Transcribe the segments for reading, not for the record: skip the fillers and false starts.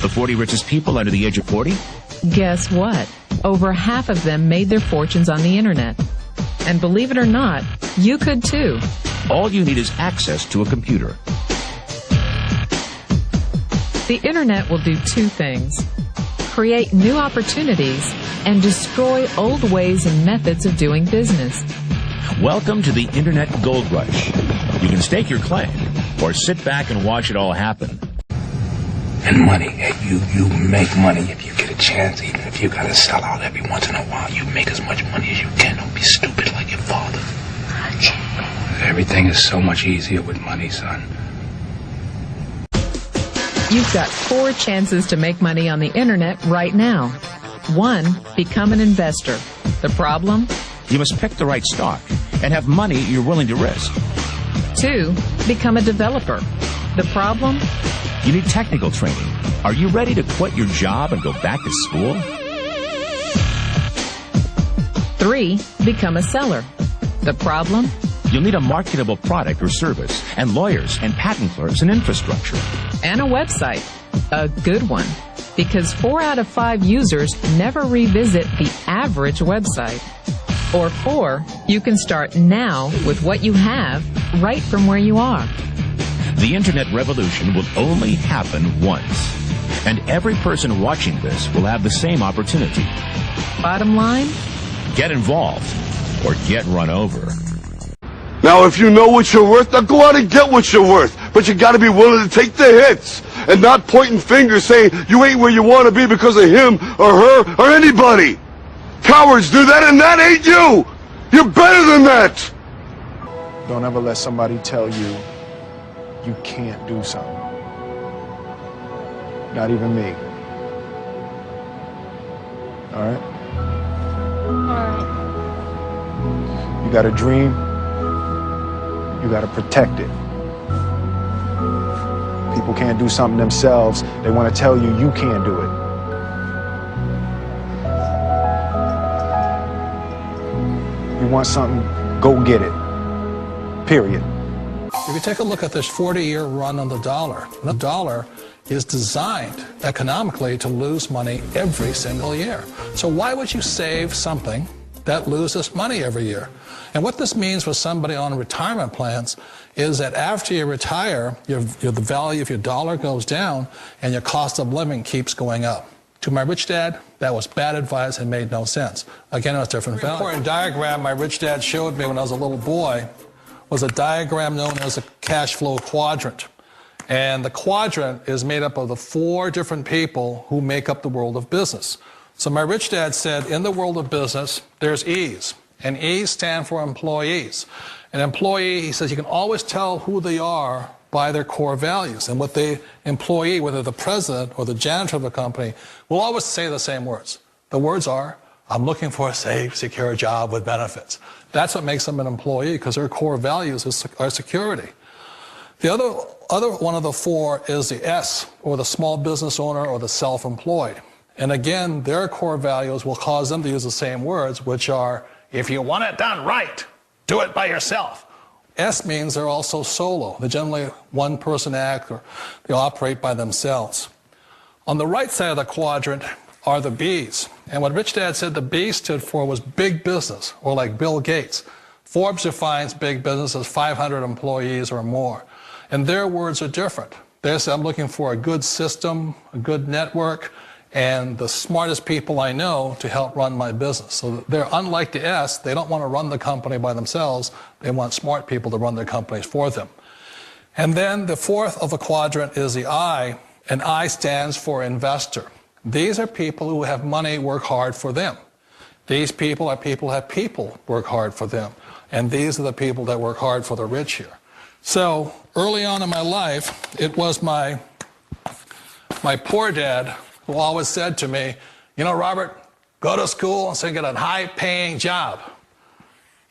The 40 richest people under the age of 40? Guess what? Over half of them made their fortunes on the internet. And believe it or not, you could too. All you need is access to a computer. The internet will do two things: create new opportunities and destroy old ways and methods of doing business. Welcome to the Internet Gold Rush. You can stake your claim or sit back and watch it all happen. And money, you make money if you get a chance, even if you gotta sell out every once in a while. You make as much money as you can. Don't be stupid like your father. Everything is so much easier with money, son. You've got 4 chances to make money on the internet right now. 1, become an investor. The problem? You must pick the right stock and have money you're willing to risk. 2, become a developer. The problem? You need technical training. Are you ready to quit your job and go back to school? 3, become a seller. The problem? You'll need a marketable product or service, and lawyers and patent clerks and infrastructure. And a website. A good one. Because 4 out of 5 users never revisit the average website. Or 4, you can start now with what you have right from where you are. The internet revolution will only happen once. And every person watching this will have the same opportunity. Bottom line? Get involved or get run over. Now, if you know what you're worth, now go out and get what you're worth. But you gotta be willing to take the hits and not pointing fingers saying you ain't where you want to be because of him or her or anybody. Cowards do that, and that ain't you. You're better than that. Don't ever let somebody tell you you can't do something. Not even me. All right? You got a dream, you got to protect it. People can't do something themselves. They want to tell you you can't do it. You want something, go get it. Period. If you take a look at this 40-year run on the dollar is designed economically to lose money every single year. So why would you save something that loses money every year? And what this means for somebody on retirement plans is that after you retire, the value of your dollar goes down and your cost of living keeps going up. To my rich dad, that was bad advice and made no sense. Again, it was different value. An important diagram my rich dad showed me when I was a little boy was a diagram known as a cash flow quadrant. And the quadrant is made up of the 4 different people who make up the world of business. So my rich dad said, in the world of business, there's E's. And E's stand for employees. An employee, he says, you can always tell who they are by their core values. And what the employee, whether the president or the janitor of the company, will always say the same words. The words are, I'm looking for a safe, secure job with benefits. That's what makes them an employee, because their core values are security. The other one of the 4 is the S, or the small business owner or the self-employed. And again, their core values will cause them to use the same words, which are, if you want it done right, do it by yourself. S means they're also solo. They're generally one-person act, or they operate by themselves. On the right side of the quadrant are the B's. And what Rich Dad said the B stood for was big business, or like Bill Gates. Forbes defines big business as 500 employees or more. And their words are different. They say, I'm looking for a good system, a good network, and the smartest people I know to help run my business. So they're unlike the S. They don't want to run the company by themselves. They want smart people to run their companies for them. And then the 4th of the quadrant is the I, and I stands for investor. These are people who have money work hard for them. These people are people who have people work hard for them. And these are the people that work hard for the rich here. So early on in my life, it was my poor dad who always said to me, you know, Robert, go to school and so get a high-paying job.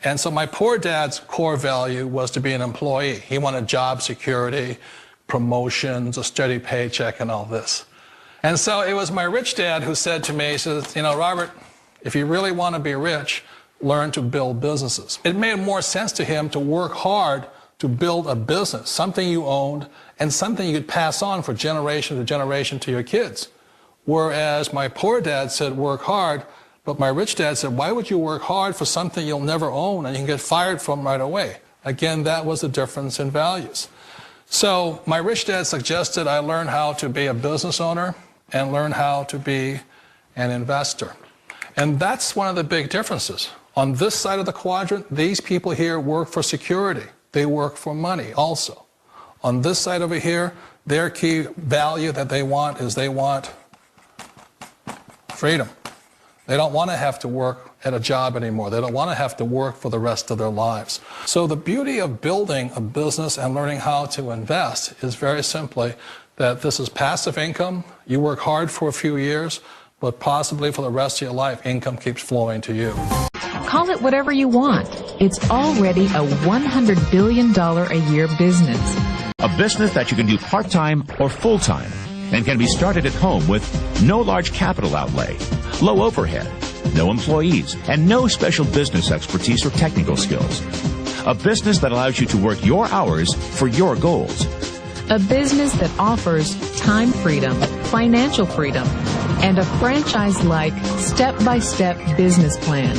And so my poor dad's core value was to be an employee. He wanted job security, promotions, a steady paycheck, and all this. And so it was my rich dad who said to me, he says, you know, Robert, if you really want to be rich, learn to build businesses. It made more sense to him to work hard to build a business, something you owned and something you could pass on for generation to generation to your kids. Whereas my poor dad said, work hard, but my rich dad said, why would you work hard for something you'll never own and you can get fired from right away? Again, that was the difference in values. So my rich dad suggested I learn how to be a business owner and learn how to be an investor. And that's one of the big differences. On this side of the quadrant, these people here work for security. They work for money also. On this side over here, their key value that they want is they want freedom. They don't want to have to work at a job anymore. They don't want to have to work for the rest of their lives. So the beauty of building a business and learning how to invest is very simply that this is passive income. You work hard for a few years, but possibly for the rest of your life, income keeps flowing to you. Call it whatever you want. It's already a $100 billion a year business. A business that you can do part-time or full-time and can be started at home with no large capital outlay, low overhead, no employees, and no special business expertise or technical skills. A business that allows you to work your hours for your goals. A business that offers time freedom, financial freedom, and a franchise-like, step-by-step business plan.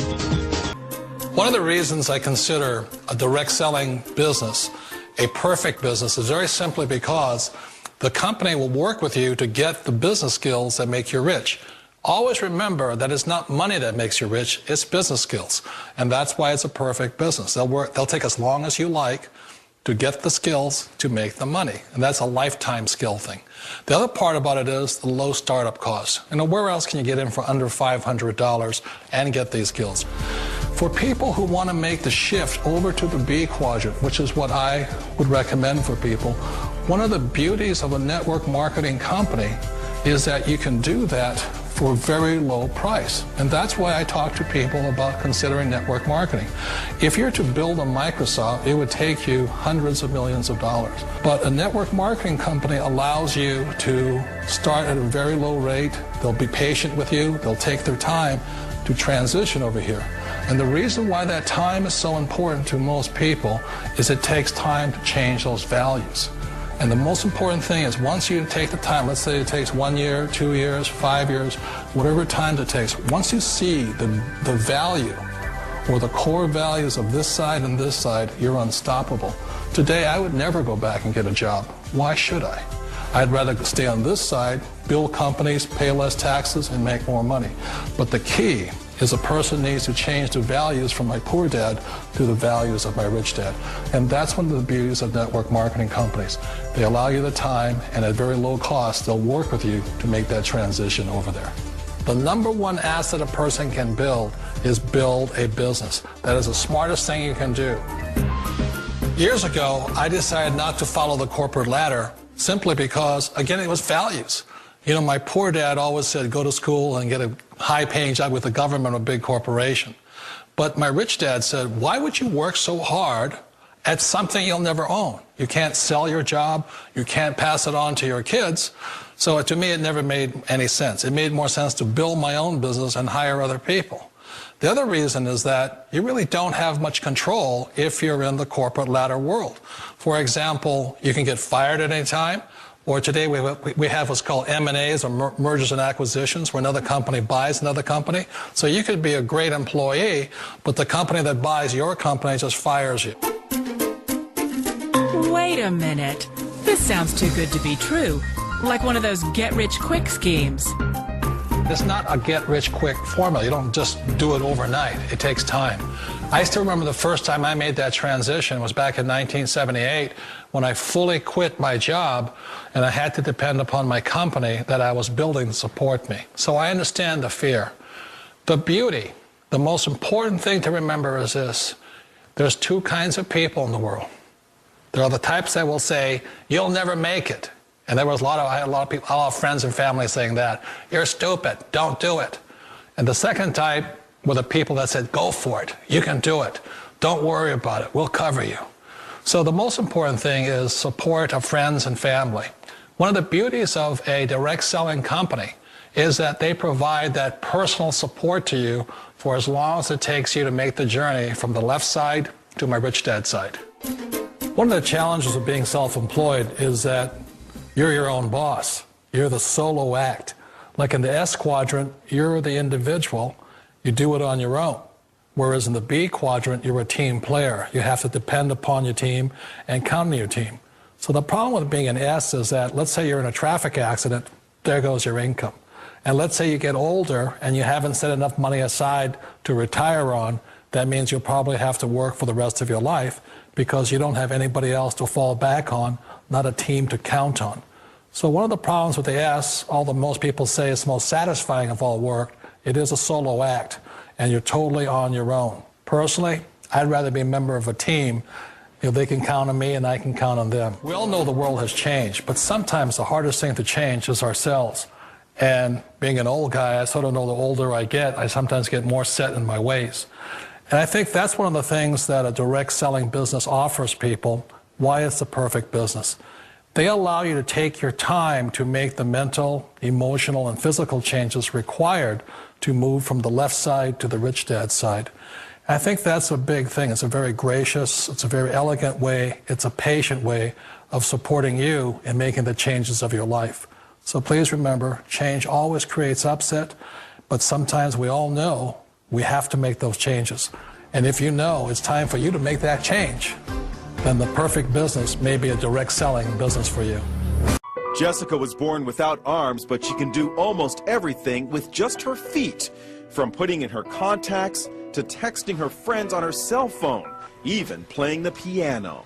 One of the reasons I consider a direct selling business a perfect business is very simply because the company will work with you to get the business skills that make you rich. Always remember that it's not money that makes you rich, it's business skills. And that's why it's a perfect business. They'll take as long as you like to get the skills to make the money. And that's a lifetime skill thing. The other part about it is the low startup cost. You know, where else can you get in for under $500 and get these skills? For people who want to make the shift over to the B quadrant, which is what I would recommend for people, one of the beauties of a network marketing company is that you can do that for a very low price. And that's why I talk to people about considering network marketing. If you're to build a Microsoft, it would take you hundreds of millions of dollars. But a network marketing company allows you to start at a very low rate. They'll be patient with you. They'll take their time to transition over here. And the reason why that time is so important to most people is it takes time to change those values. And the most important thing is once you take the time, let's say it takes 1 year, 2 years, 5 years, whatever time it takes, once you see the value or the core values of this side and this side, you're unstoppable. Today, I would never go back and get a job. Why should I? I'd rather stay on this side, build companies, pay less taxes, and make more money. But the key is a person needs to change the values from my poor dad to the values of my rich dad. And that's one of the beauties of network marketing companies. They allow you the time, and at very low cost, they'll work with you to make that transition over there. The number one asset a person can build is build a business. That is the smartest thing you can do. Years ago, I decided not to follow the corporate ladder simply because, again, it was values. You know, my poor dad always said, go to school and get a high-paying job with the government or a big corporation. But my rich dad said, why would you work so hard at something you'll never own? You can't sell your job. You can't pass it on to your kids. So to me, it never made any sense. It made more sense to build my own business and hire other people. The other reason is that you really don't have much control if you're in the corporate ladder world. For example, you can get fired at any time. Or today we have what's called M&As, or mergers and acquisitions, where another company buys another company. So you could be a great employee, but the company that buys your company just fires you. Wait a minute. This sounds too good to be true. Like one of those get-rich-quick schemes. It's not a get-rich-quick formula. You don't just do it overnight. It takes time. I still remember the first time I made that transition was back in 1978 when I fully quit my job and I had to depend upon my company that I was building to support me. So I understand the fear. The beauty, the most important thing to remember is this. There's two kinds of people in the world. There are the types that will say, you'll never make it. And I had a lot of people, a lot of friends and family saying that. You're stupid, don't do it. And the second type were the people that said, go for it, you can do it. Don't worry about it, we'll cover you. So the most important thing is support of friends and family. One of the beauties of a direct selling company is that they provide that personal support to you for as long as it takes you to make the journey from the left side to my rich dad side. One of the challenges of being self-employed is that you're your own boss. You're the solo act. Like in the S quadrant, you're the individual. You do it on your own. Whereas in the B quadrant, you're a team player. You have to depend upon your team and count on your team. So the problem with being an S is that, let's say you're in a traffic accident, there goes your income. And let's say you get older and you haven't set enough money aside to retire on, that means you'll probably have to work for the rest of your life because you don't have anybody else to fall back on, not a team to count on. So one of the problems with the S, although most people say it's the most satisfying of all work, it is a solo act, and you're totally on your own. Personally, I'd rather be a member of a team. They can count on me and I can count on them. We all know the world has changed, but sometimes the hardest thing to change is ourselves. And being an old guy, I sort of know the older I get, I sometimes get more set in my ways. And I think that's one of the things that a direct selling business offers people, why it's the perfect business. They allow you to take your time to make the mental, emotional, and physical changes required to move from the left side to the rich dad side. And I think that's a big thing. It's a very gracious, it's a very elegant way, it's a patient way of supporting you in making the changes of your life. So please remember, change always creates upset, but sometimes we all know we have to make those changes. And if you know it's time for you to make that change, then the perfect business may be a direct selling business for you. Jessica was born without arms, but she can do almost everything with just her feet. From putting in her contacts to texting her friends on her cell phone, even playing the piano.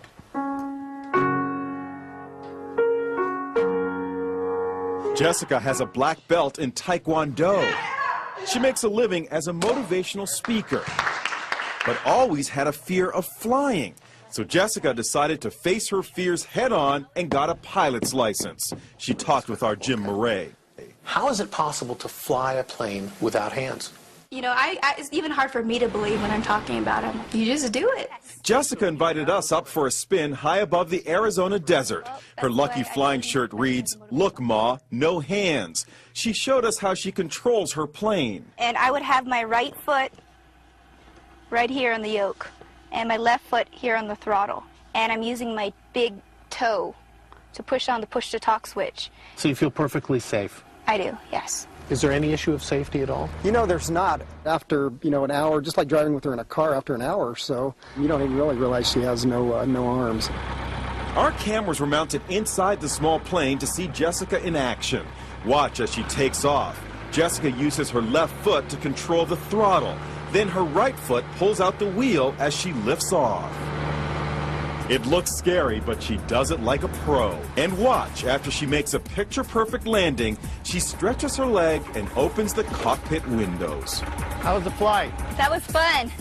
Jessica has a black belt in Taekwondo. She makes a living as a motivational speaker, but always had a fear of flying. So Jessica decided to face her fears head-on and got a pilot's license. She talked with our Jim Murray. How is it possible to fly a plane without hands? You know, it's even hard for me to believe when I'm talking about him. You just do it. Jessica invited us up for a spin high above the Arizona desert. Her lucky flying shirt reads, "Look, Ma, no hands." She showed us how she controls her plane. And I would have my right foot right here on the yoke and my left foot here on the throttle. And I'm using my big toe to push on the push-to-talk switch. So you feel perfectly safe? I do, yes. Is there any issue of safety at all? You know, there's not. After, an hour, just like driving with her in a car, after an hour or so, you don't even really realize she has no arms. Our cameras were mounted inside the small plane to see Jessica in action. Watch as she takes off. Jessica uses her left foot to control the throttle. Then her right foot pulls out the wheel as she lifts off. It looks scary, but she does it like a pro. And watch, after she makes a picture-perfect landing, she stretches her leg and opens the cockpit windows. How was the flight? That was fun.